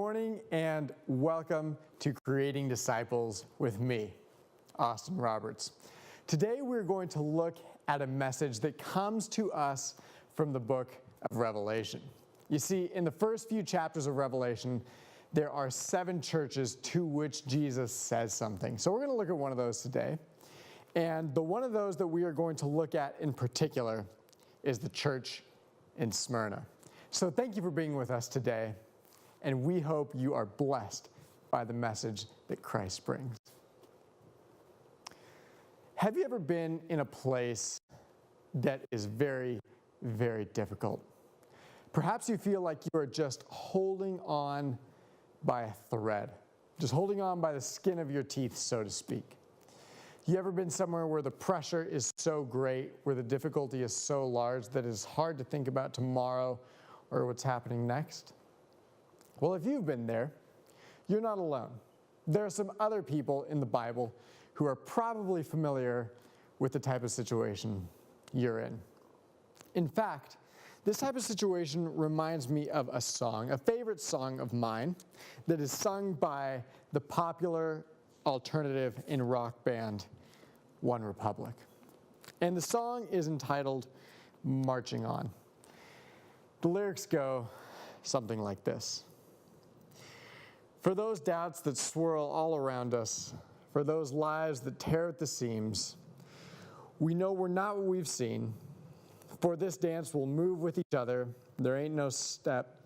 morning and welcome to Creating Disciples with me, Austin Roberts. Today we're going to look at a message that comes to us from the book of Revelation. You see, in the first few chapters of Revelation, there are 7 churches to which Jesus says something. So we're going to look at one of those today. And the one of those that we are going to look at in particular is the church in Smyrna. So thank you for being with us today, and we hope you are blessed by the message that Christ brings. Have you ever been in a place that is very, very difficult? Perhaps you feel like you are just holding on by a thread, just holding on by the skin of your teeth, so to speak. You ever been somewhere where the pressure is so great, where the difficulty is so large that it's hard to think about tomorrow or what's happening next? Well, if you've been there, you're not alone. There are some other people in the Bible who are probably familiar with the type of situation you're in. In fact, this type of situation reminds me of a song, a favorite song of mine, that is sung by the popular alternative and rock band One Republic. And the song is entitled Marching On. The lyrics go something like this. For those doubts that swirl all around us, for those lives that tear at the seams, we know we're not what we've seen. For this dance we'll move with each other. There ain't no step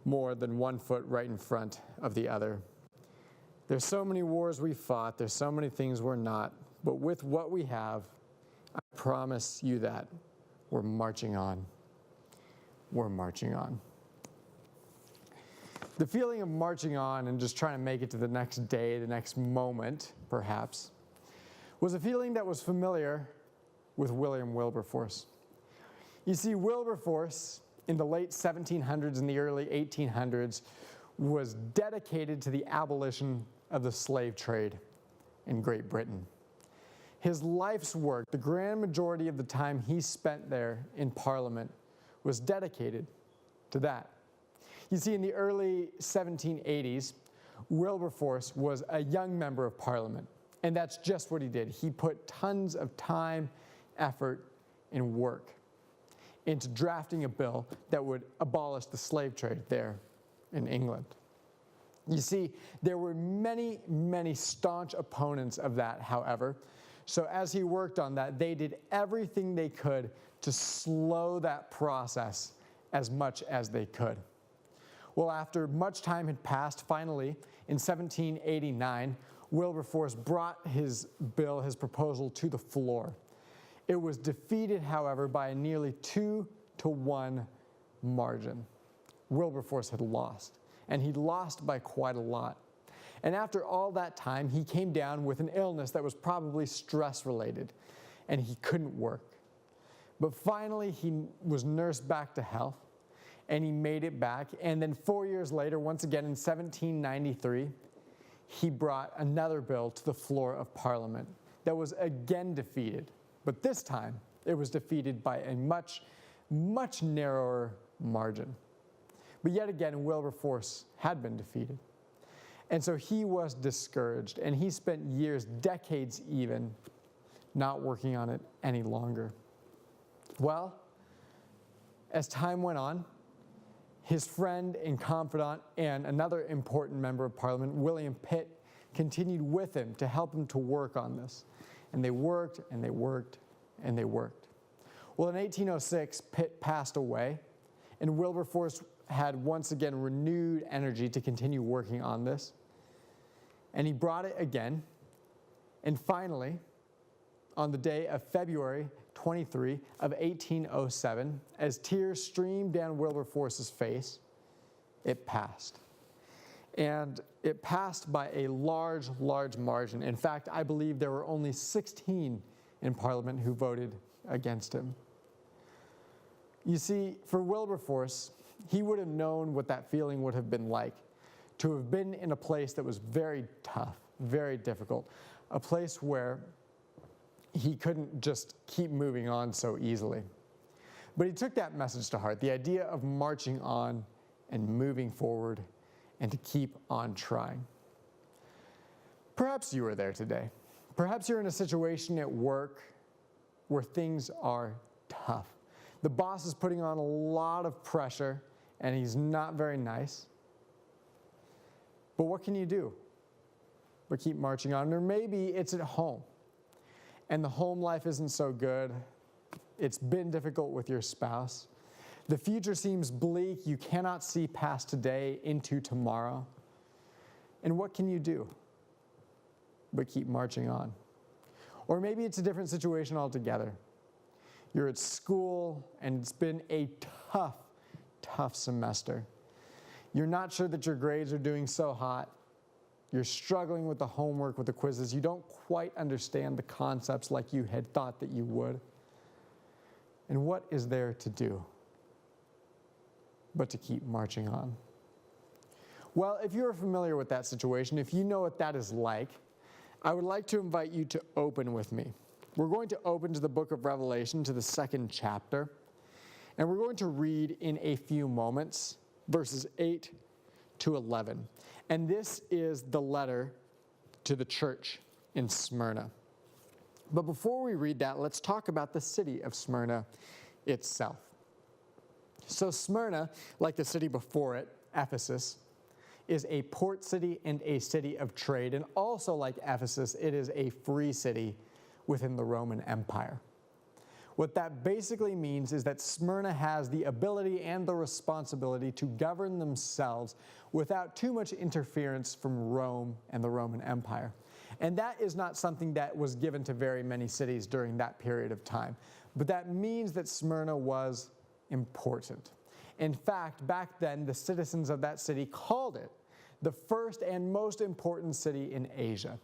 more than 1 foot right in front of the other. There's so many wars we fought, there's so many things we're not, but with what we have, I promise you that we're marching on. We're marching on. The feeling of marching on and just trying to make it to the next day, the next moment, perhaps, was a feeling that was familiar with William Wilberforce. You see, Wilberforce, in the late 1700s and the early 1800s, was dedicated to the abolition of the slave trade in Great Britain. His life's work, the grand majority of the time he spent there in Parliament, was dedicated to that. You see, in the early 1780s, Wilberforce was a young member of Parliament, and that's just what he did. He put tons of time, effort, and work into drafting a bill that would abolish the slave trade there in England. You see, there were many, many staunch opponents of that, however. So as he worked on that, they did everything they could to slow that process as much as they could. Well, after much time had passed, finally, in 1789, Wilberforce brought his bill, his proposal, to the floor. It was defeated, however, by a nearly 2-to-1 margin. Wilberforce had lost, and he lost by quite a lot. And after all that time, he came down with an illness that was probably stress-related, and he couldn't work. But finally, he was nursed back to health, and he made it back. And then 4 years later, once again in 1793, he brought another bill to the floor of Parliament that was again defeated. But this time, it was defeated by a much, much narrower margin. But yet again, Wilberforce had been defeated. And so he was discouraged, and he spent years, decades even, not working on it any longer. Well, as time went on, his friend and confidant and another important member of Parliament, William Pitt, continued with him to help him to work on this. And they worked, and they worked, and they worked. Well, in 1806, Pitt passed away, and Wilberforce had once again renewed energy to continue working on this. And he brought it again. And finally, on the day of February 23 of 1807, as tears streamed down Wilberforce's face, it passed. And it passed by a large, large margin. In fact, I believe there were only 16 in Parliament who voted against him. You see, for Wilberforce, he would have known what that feeling would have been like, to have been in a place that was very tough, very difficult, a place where he couldn't just keep moving on so easily. But he took that message to heart, the idea of marching on and moving forward and to keep on trying. Perhaps you are there today. Perhaps you're in a situation at work where things are tough. The boss is putting on a lot of pressure and he's not very nice. But what can you do? But keep marching on. Or maybe it's at home and the home life isn't so good. It's been difficult with your spouse. The future seems bleak. You cannot see past today into tomorrow. And what can you do? But keep marching on. Or maybe it's a different situation altogether. You're at school and it's been a tough semester. You're not sure that your grades are doing so hot. You're struggling with the homework, with the quizzes. You don't quite understand the concepts like you had thought that you would. And what is there to do but to keep marching on? Well, if you're familiar with that situation, if you know what that is like, I would like to invite you to open with me. We're going to open to the book of Revelation, to the 2nd chapter, and we're going to read in a few moments, verses 8 to 11. And this is the letter to the church in Smyrna. But before we read that, let's talk about the city of Smyrna itself. So Smyrna, like the city before it, Ephesus, is a port city and a city of trade. And also like Ephesus, it is a free city within the Roman Empire. What that basically means is that Smyrna has the ability and the responsibility to govern themselves without too much interference from Rome and the Roman Empire. And that is not something that was given to very many cities during that period of time. But that means that Smyrna was important. In fact, back then, the citizens of that city called it the first and most important city in Asia.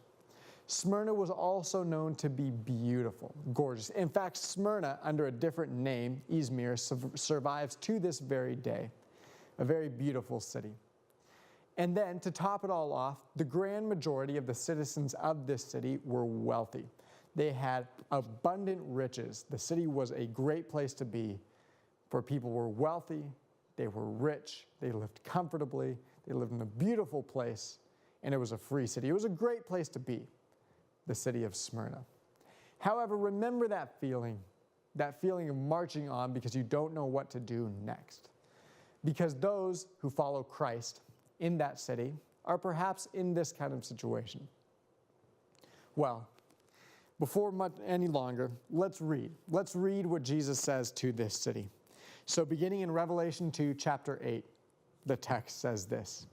Smyrna was also known to be beautiful, gorgeous. In fact, Smyrna, under a different name, Izmir, survives to this very day, a very beautiful city. And then, to top it all off, the grand majority of the citizens of this city were wealthy. They had abundant riches. The city was a great place to be, for people were wealthy, they were rich, they lived comfortably, they lived in a beautiful place, and it was a free city. It was a great place to be, the city of Smyrna. However, remember that feeling of marching on because you don't know what to do next. Because those who follow Christ in that city are perhaps in this kind of situation. Well, before much any longer, let's read. Let's read what Jesus says to this city. So beginning in Revelation 2, chapter 8, the text says this.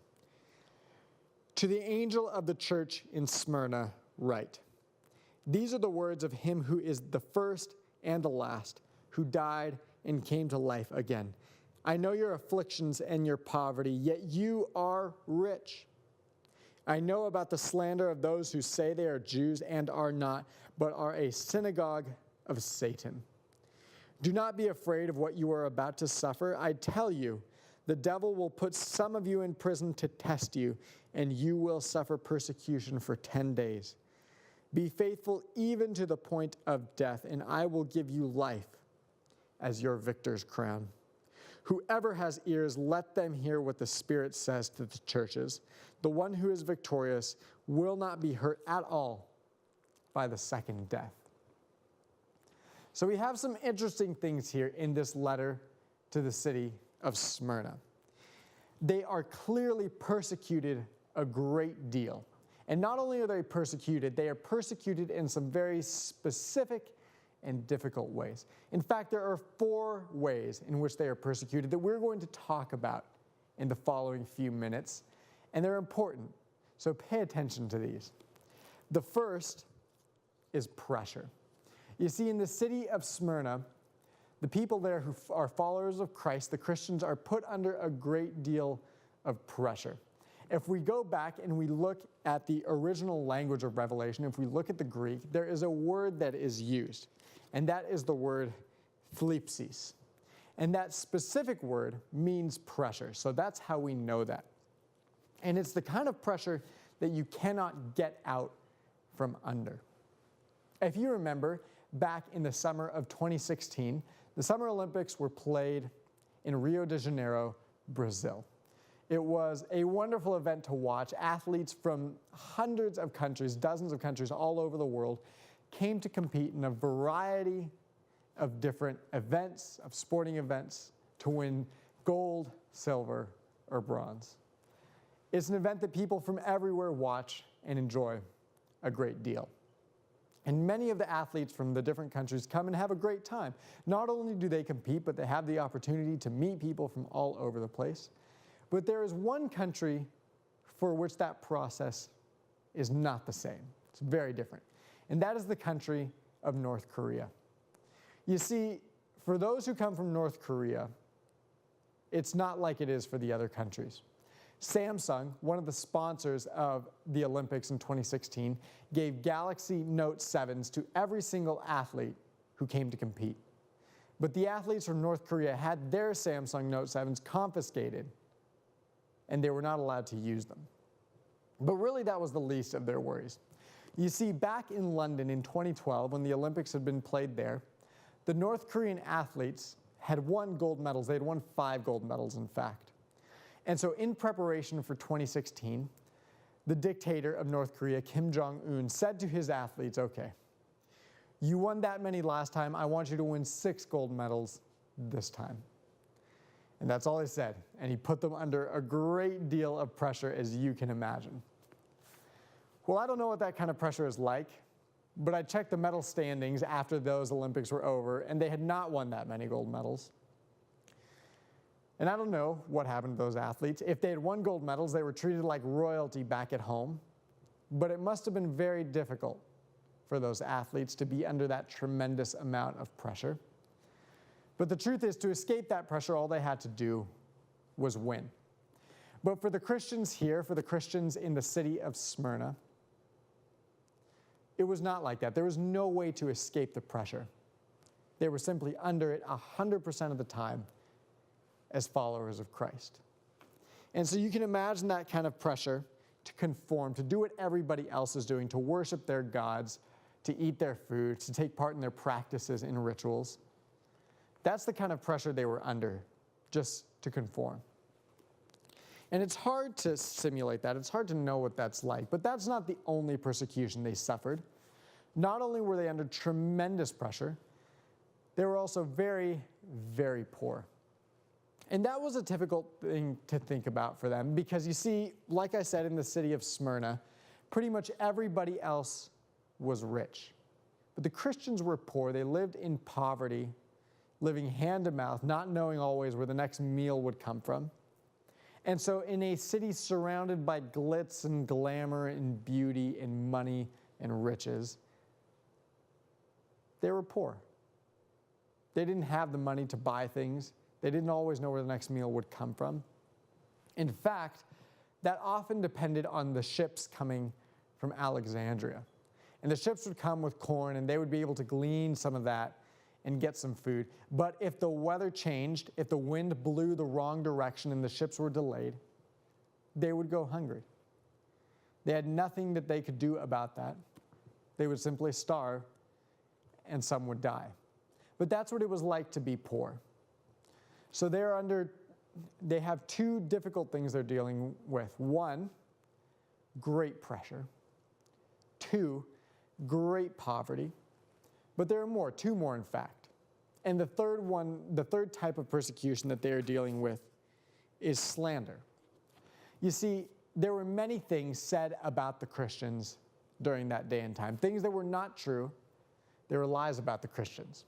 To the angel of the church in Smyrna write, these are the words of him who is the first and the last, who died and came to life again. I know your afflictions and your poverty, yet you are rich. I know about the slander of those who say they are Jews and are not, but are a synagogue of Satan. Do not be afraid of what you are about to suffer. I tell you, the devil will put some of you in prison to test you, and you will suffer persecution for 10 days. Be faithful even to the point of death, and I will give you life as your victor's crown. Whoever has ears, let them hear what the Spirit says to the churches. The one who is victorious will not be hurt at all by the second death. So we have some interesting things here in this letter to the city of Smyrna. They are clearly persecuted a great deal. And not only are they are persecuted in some very specific and difficult ways. In fact, there are 4 ways in which they are persecuted that we're going to talk about in the following few minutes, and they're important, so pay attention to these. The first is pressure. You see, in the city of Smyrna, the people there who are followers of Christ, the Christians, are put under a great deal of pressure. If we go back and we look at the original language of Revelation, if we look at the Greek, there is a word that is used, and that is the word thlipsis. And that specific word means pressure, so that's how we know that. And it's the kind of pressure that you cannot get out from under. If you remember, back in the summer of 2016, the Summer Olympics were played in Rio de Janeiro, Brazil. It was a wonderful event to watch. Athletes from hundreds of countries, dozens of countries all over the world came to compete in a variety of different events, of sporting events, to win gold, silver, or bronze. It's an event that people from everywhere watch and enjoy a great deal. And many of the athletes from the different countries come and have a great time. Not only do they compete, but they have the opportunity to meet people from all over the place. But there is one country for which that process is not the same. It's very different. And that is the country of North Korea. You see, for those who come from North Korea, it's not like it is for the other countries. Samsung, one of the sponsors of the Olympics in 2016, gave Galaxy Note 7s to every single athlete who came to compete. But the athletes from North Korea had their Samsung Note 7s confiscated, and they were not allowed to use them. But really, that was the least of their worries. You see, back in London in 2012, when the Olympics had been played there, the North Korean athletes had won gold medals. They had won 5 gold medals, in fact. And so in preparation for 2016, the dictator of North Korea, Kim Jong-un, said to his athletes, okay, you won that many last time, I want you to win 6 gold medals this time. And that's all he said. And he put them under a great deal of pressure, as you can imagine. Well, I don't know what that kind of pressure is like, but I checked the medal standings after those Olympics were over, and they had not won that many gold medals. And I don't know what happened to those athletes. If they had won gold medals, they were treated like royalty back at home. But it must have been very difficult for those athletes to be under that tremendous amount of pressure. But the truth is, to escape that pressure, all they had to do was win. But for the Christians here, for the Christians in the city of Smyrna, it was not like that. There was no way to escape the pressure. They were simply under it 100% of the time as followers of Christ. And so you can imagine that kind of pressure to conform, to do what everybody else is doing, to worship their gods, to eat their food, to take part in their practices and rituals. That's the kind of pressure they were under, just to conform. And it's hard to simulate that. It's hard to know what that's like. But that's not the only persecution they suffered. Not only were they under tremendous pressure, they were also very, very poor. And that was a difficult thing to think about for them because, you see, like I said, in the city of Smyrna, pretty much everybody else was rich. But the Christians were poor. They lived in poverty, living hand to mouth, not knowing always where the next meal would come from. And so in a city surrounded by glitz and glamour and beauty and money and riches, they were poor. They didn't have the money to buy things. They didn't always know where the next meal would come from. In fact, that often depended on the ships coming from Alexandria. And the ships would come with corn, and they would be able to glean some of that and get some food. But if the weather changed, if the wind blew the wrong direction and the ships were delayed, they would go hungry. They had nothing that they could do about that. They would simply starve, and some would die. But that's what it was like to be poor. So they have 2 difficult things they're dealing with. 1, great pressure. 2, great poverty. But there are more, 2 more in fact. And the third type of persecution that they are dealing with is slander. You see, there were many things said about the Christians during that day and time. Things that were not true. There were lies about the Christians.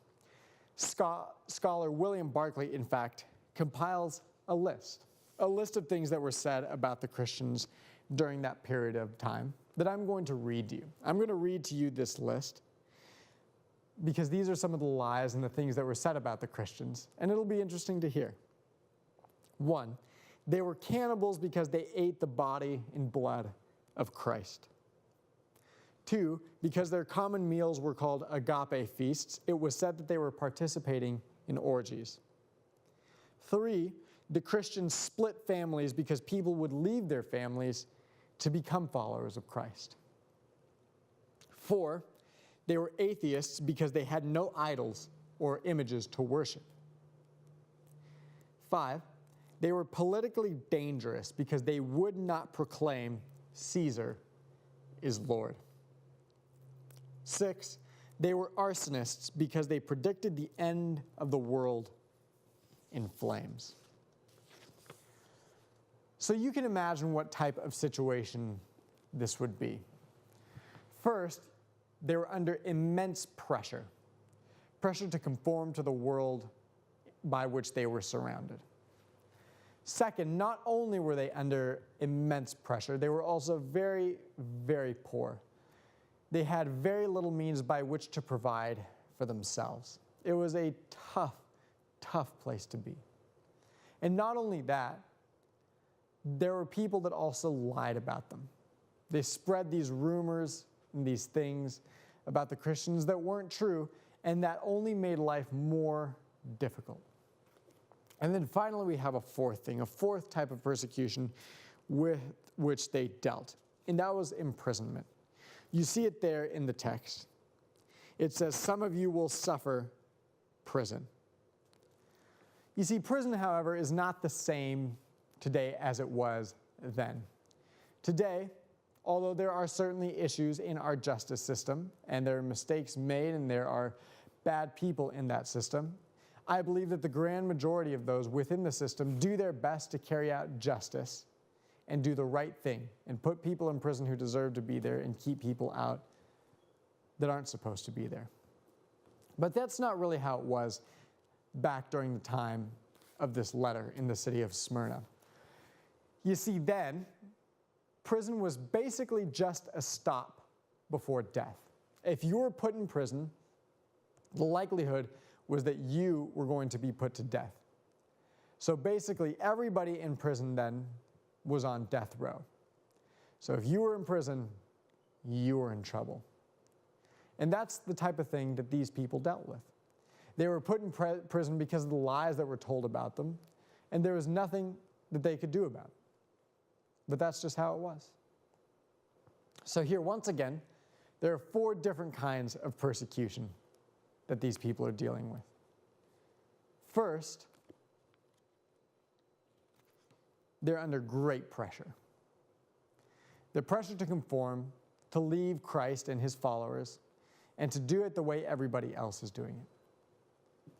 Scholar William Barclay, in fact, compiles a list of things that were said about the Christians during that period of time that I'm going to read to you. I'm going to read to you this list because these are some of the lies and the things that were said about the Christians, and it'll be interesting to hear. 1, they were cannibals because they ate the body and blood of Christ. 2, because their common meals were called agape feasts, it was said that they were participating in orgies. 3, the Christians split families because people would leave their families to become followers of Christ. 4, they were atheists because they had no idols or images to worship. 5, They were politically dangerous because they would not proclaim Caesar is Lord. 6, they were arsonists because they predicted the end of the world in flames. So you can imagine what type of situation this would be. First, they were under immense pressure to conform to the world by which they were surrounded. Second, not only were they under immense pressure, they were also very, very poor. They had very little means by which to provide for themselves. It was a tough, tough place to be. And not only that, there were people that also lied about them. They spread these rumors and these things about the Christians that weren't true, and that only made life more difficult. And then finally, we have a fourth type of persecution with which they dealt, and that was imprisonment. You see it there in the text. It says, "Some of you will suffer prison." You see, prison, however, is not the same today as it was then. Today, although there are certainly issues in our justice system, and there are mistakes made, and there are bad people in that system, I believe that the grand majority of those within the system do their best to carry out justice and do the right thing and put people in prison who deserve to be there and keep people out that aren't supposed to be there. But that's not really how it was back during the time of this letter in the city of Smyrna. You see, then, prison was basically just a stop before death. If you were put in prison, the likelihood was that you were going to be put to death. So basically, everybody in prison then was on death row. So if you were in prison, you were in trouble. And that's the type of thing that these people dealt with. They were put in prison because of the lies that were told about them, and there was nothing that they could do about it. But that's just how it was. So here, once again, there are 4 different kinds of persecution that these people are dealing with. First, they're under great pressure. The pressure to conform, to leave Christ and his followers, and to do it the way everybody else is doing it.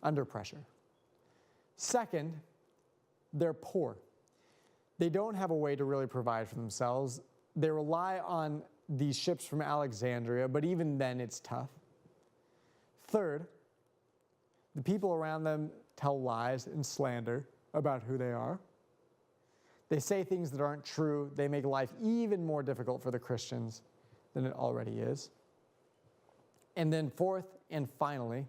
Under pressure. Second, they're poor. They don't have a way to really provide for themselves. They rely on these ships from Alexandria, but even then it's tough. Third, the people around them tell lies and slander about who they are. They say things that aren't true. They make life even more difficult for the Christians than it already is. And then fourth and finally,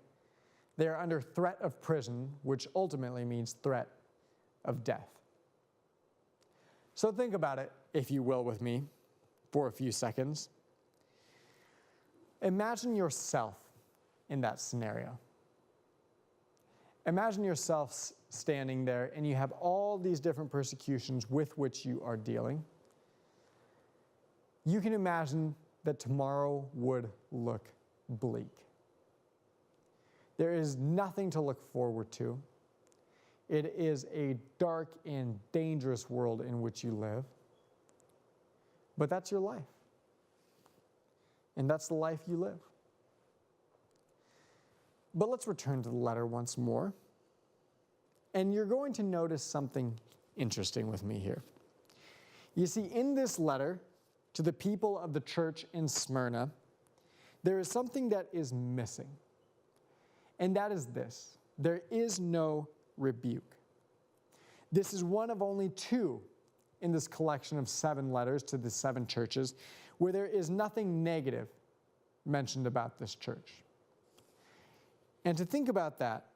they are under threat of prison, which ultimately means threat of death. So think about it, if you will, with me for a few seconds. Imagine yourself in that scenario. Imagine yourself standing there and you have all these different persecutions with which you are dealing. You can imagine that tomorrow would look bleak. There is nothing to look forward to. It is a dark and dangerous world in which you live. But that's your life. And that's the life you live. But let's return to the letter once more. And you're going to notice something interesting with me here. You see, in this letter to the people of the church in Smyrna, there is something that is missing. And that is this: there is no rebuke. This is one of only 2 in this collection of 7 letters to the 7 churches where there is nothing negative mentioned about this church. And to think about that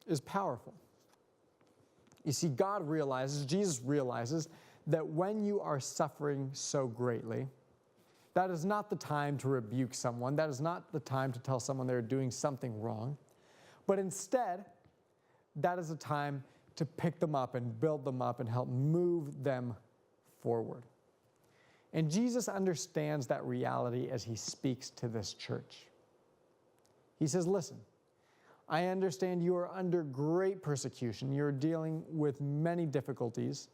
is powerful. You see, Jesus realizes that when you are suffering so greatly, that is not the time to rebuke someone. That is not the time to tell someone they're doing something wrong. But instead, that is a time to pick them up and build them up and help move them forward. And Jesus understands that reality as he speaks to this church. He says, listen, I understand you are under great persecution. You're dealing with many difficulties.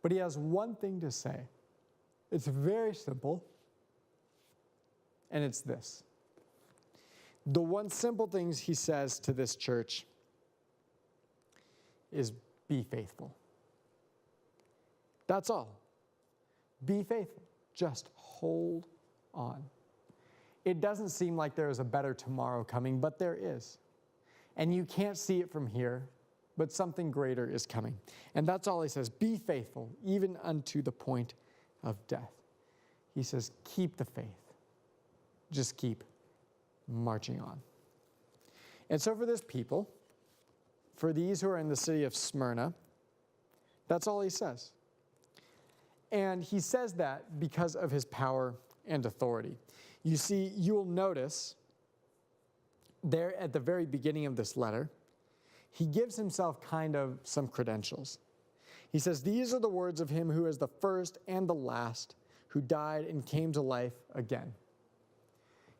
But he has one thing to say. It's very simple, and it's this. The one simple thing he says to this church is be faithful. That's all. Be faithful. Just hold on. It doesn't seem like there is a better tomorrow coming, but there is. And you can't see it from here, but something greater is coming. And that's all he says. Be faithful, even unto the point of death. He says, keep the faith. Just keep marching on. And so for this people, for these who are in the city of Smyrna, that's all he says. And he says that because of his power and authority. You see, you'll notice there at the very beginning of this letter, he gives himself kind of some credentials. He says, these are the words of him who is the first and the last, who died and came to life again.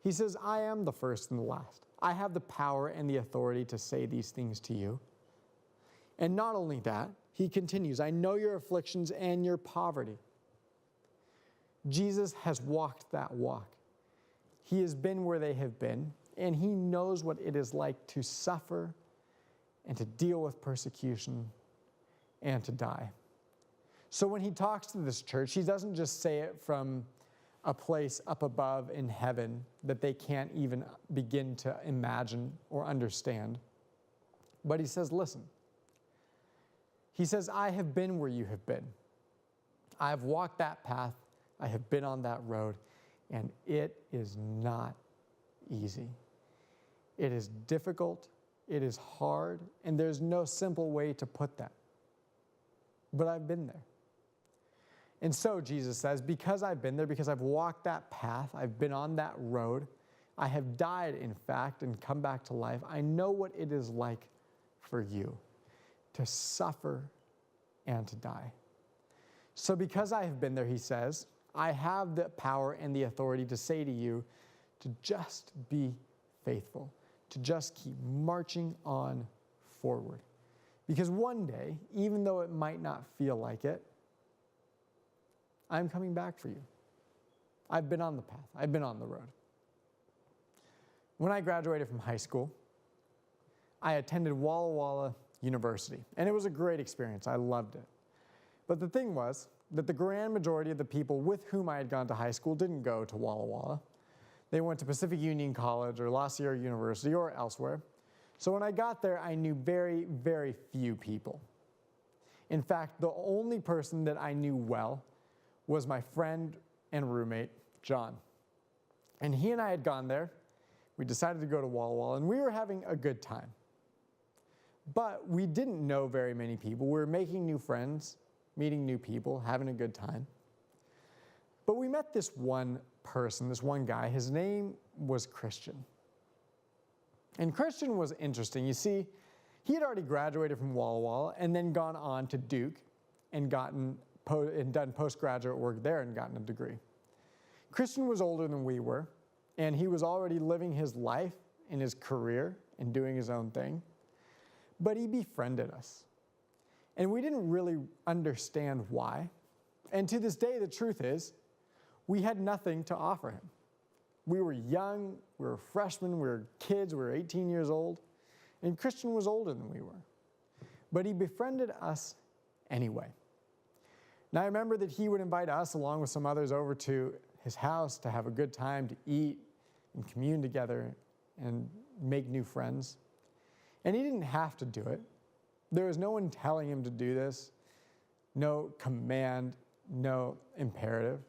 He says, I am the first and the last. I have the power and the authority to say these things to you. And not only that, he continues, I know your afflictions and your poverty. Jesus has walked that walk. He has been where they have been, and he knows what it is like to suffer and to deal with persecution and to die. So when he talks to this church, he doesn't just say it from a place up above in heaven that they can't even begin to imagine or understand. But he says, listen. He says, I have been where you have been. I have walked that path. I have been on that road. And it is not easy. It is difficult. It is hard. And there's no simple way to put that. But I've been there. And so, Jesus says, because I've been there, because I've walked that path, I've been on that road, I have died, in fact, and come back to life, I know what it is like for you to suffer and to die. So because I have been there, he says, I have the power and the authority to say to you to just be faithful, to just keep marching on forward. Because one day, even though it might not feel like it, I'm coming back for you. I've been on the path. I've been on the road. When I graduated from high school, I attended Walla Walla University, and it was a great experience. I loved it. But the thing was that the grand majority of the people with whom I had gone to high school didn't go to Walla Walla. They went to Pacific Union College or La Sierra University or elsewhere. So when I got there, I knew very, very few people. In fact, the only person that I knew well was my friend and roommate, John. And he and I had gone there. We decided to go to Walla Walla, and we were having a good time. But we didn't know very many people. We were making new friends, meeting new people, having a good time. But we met this one person, this one guy. His name was Christian. And Christian was interesting. You see, he had already graduated from Walla Walla and then gone on to Duke and done postgraduate work there and gotten a degree. Christian was older than we were, and he was already living his life and his career and doing his own thing. But he befriended us. And we didn't really understand why. And to this day, the truth is, we had nothing to offer him. We were young, we were freshmen, we were kids, we were 18 years old, and Christian was older than we were. But he befriended us anyway. Now I remember that he would invite us, along with some others, over to his house to have a good time, to eat and commune together and make new friends. And he didn't have to do it. There was no one telling him to do this, no command, no imperative.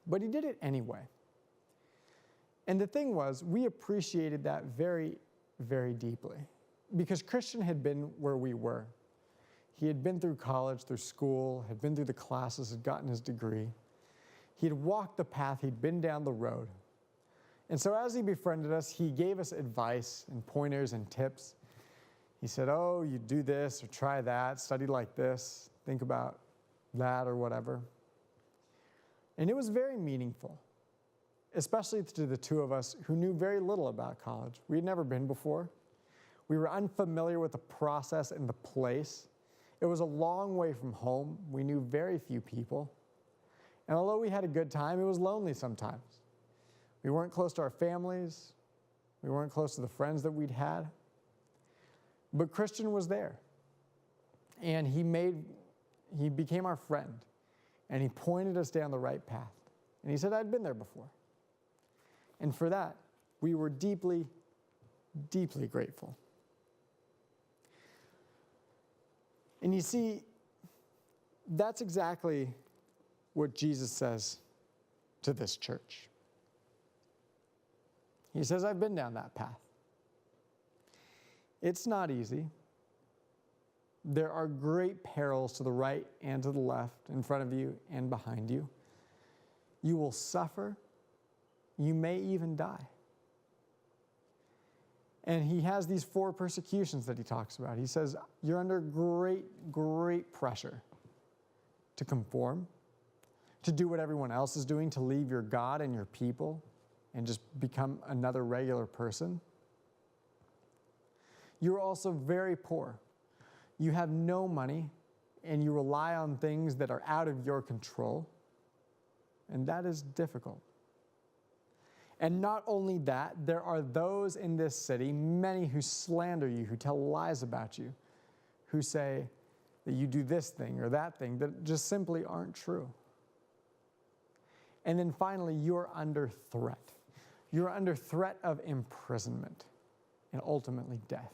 But he did it anyway. And the thing was, we appreciated that very, very deeply, because Christian had been where we were. He had been through college, through school, had been through the classes, had gotten his degree. He had walked the path, he'd been down the road. And so as he befriended us, he gave us advice and pointers and tips. He said, oh, you do this or try that, study like this, think about that or whatever. And it was very meaningful. especially to the two of us who knew very little about college. We had never been before. We were unfamiliar with the process and the place. It was a long way from home. We knew very few people. And although we had a good time, it was lonely sometimes. We weren't close to our families. We weren't close to the friends that we'd had. But Christian was there. And he became our friend. And he pointed us down the right path. And he said, I'd been there before. And for that, we were deeply, deeply grateful. And you see, that's exactly what Jesus says to this church. He says, I've been down that path. It's not easy. There are great perils to the right and to the left, in front of you and behind you. You will suffer. You may even die. And he has these 4 persecutions that he talks about. He says, you're under great, great pressure to conform, to do what everyone else is doing, to leave your God and your people and just become another regular person. You're also very poor. You have no money, and you rely on things that are out of your control, and that is difficult. And not only that, there are those in this city, many who slander you, who tell lies about you, who say that you do this thing or that thing that just simply aren't true. And then finally, you're under threat. You're under threat of imprisonment and ultimately death.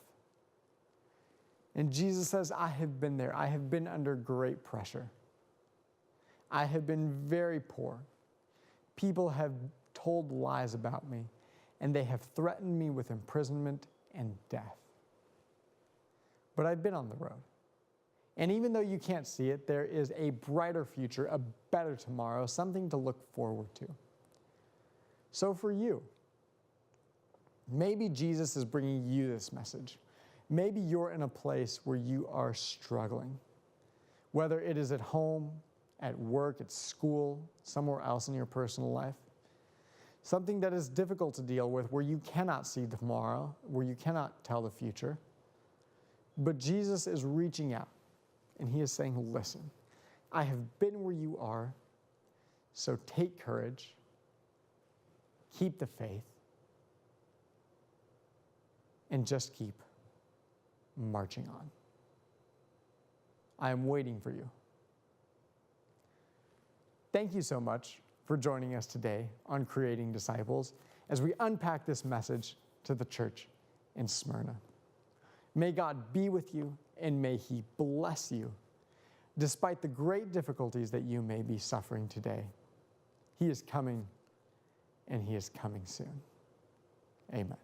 And Jesus says, I have been there. I have been under great pressure. I have been very poor. People have told lies about me, and they have threatened me with imprisonment and death. But I've been on the road. And even though you can't see it, there is a brighter future, a better tomorrow, something to look forward to. So for you, maybe Jesus is bringing you this message. Maybe you're in a place where you are struggling, whether it is at home, at work, at school, somewhere else in your personal life. Something that is difficult to deal with, where you cannot see tomorrow, where you cannot tell the future. But Jesus is reaching out, and he is saying, listen, I have been where you are, so take courage, keep the faith, and just keep marching on. I am waiting for you. Thank you so much for joining us today on Creating Disciples as we unpack this message to the church in Smyrna. May God be with you and may he bless you despite the great difficulties that you may be suffering today. He is coming and he is coming soon. Amen.